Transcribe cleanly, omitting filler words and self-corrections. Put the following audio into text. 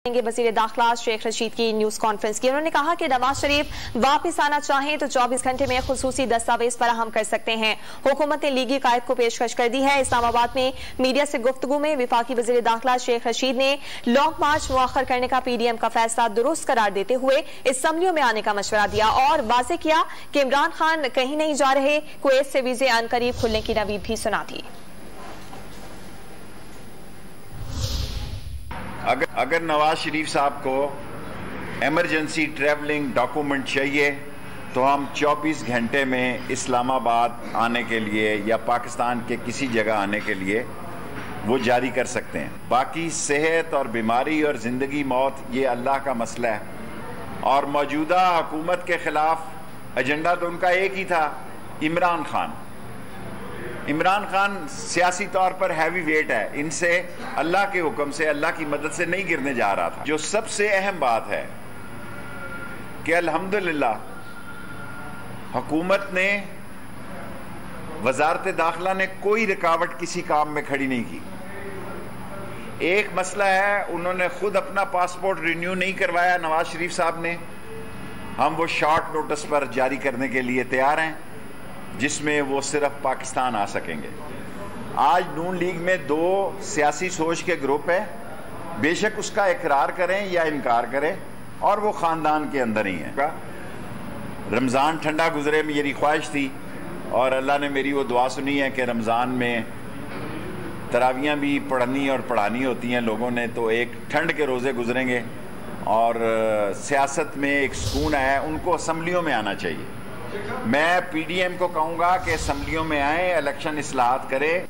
वज़ीर दाखिला शेख रशीद की न्यूज कॉन्फ्रेंस की। उन्होंने कहा कि नवाज शरीफ वापस आना चाहें तो 24 घंटे में खुसूसी दस्तावेज फराहम कर सकते हैं। हुकूमत ने लीगी कायद को पेशकश कर दी है। इस्लामाबाद में मीडिया से गुफ्तगू में वफाकी वज़ीर दाखिला शेख रशीद ने लॉन्ग मार्च मुअख्खर करने का PDM का फैसला दुरुस्त करार देते हुए असम्बलियों में आने का मशवरा दिया और वाज़ेह किया कि इमरान खान कहीं नहीं जा रहे। कुवैत से वीजे अनकरीब खुलने की नवीद भी सुना दी। अगर नवाज शरीफ साहब को एमरजेंसी ट्रैवलिंग डॉक्यूमेंट चाहिए तो हम 24 घंटे में इस्लामाबाद आने के लिए या पाकिस्तान के किसी जगह आने के लिए वो जारी कर सकते हैं। बाकी सेहत और बीमारी और ज़िंदगी मौत ये अल्लाह का मसला है और मौजूदा हुकूमत के ख़िलाफ़ एजेंडा तो उनका एक ही था, इमरान खान सियासी तौर पर हैवी वेट है, इनसे अल्लाह के हुक्म से अल्लाह की मदद से नहीं गिरने जा रहा था। जो सबसे अहम बात है कि अल्हम्दुलिल्लाह हुकूमत ने, वजारत दाखिला ने कोई रुकावट किसी काम में खड़ी नहीं की। एक मसला है, उन्होंने खुद अपना पासपोर्ट रिन्यू नहीं करवाया नवाज शरीफ साहब ने, हम वो शॉर्ट नोटिस पर जारी करने के लिए तैयार हैं जिसमें वो सिर्फ पाकिस्तान आ सकेंगे। आज नून लीग में 2 सियासी सोच के ग्रुप है, बेशक उसका इकरार करें या इनकार करें, और वो ख़ानदान के अंदर ही है। रमज़ान ठंडा गुजरे मेरी ख्वाहिश थी और अल्लाह ने मेरी वो दुआ सुनी है कि रमज़ान में तरावियाँ भी पढ़नी और पढ़ानी होती हैं लोगों ने, तो एक ठंड के रोज़े गुजरेंगे और सियासत में एक सुकून है। उनको असम्बलियों में आना चाहिए। मैं PDM को कहूँगा कि असम्बलियों में आए, इलेक्शन इस्लाहत करे।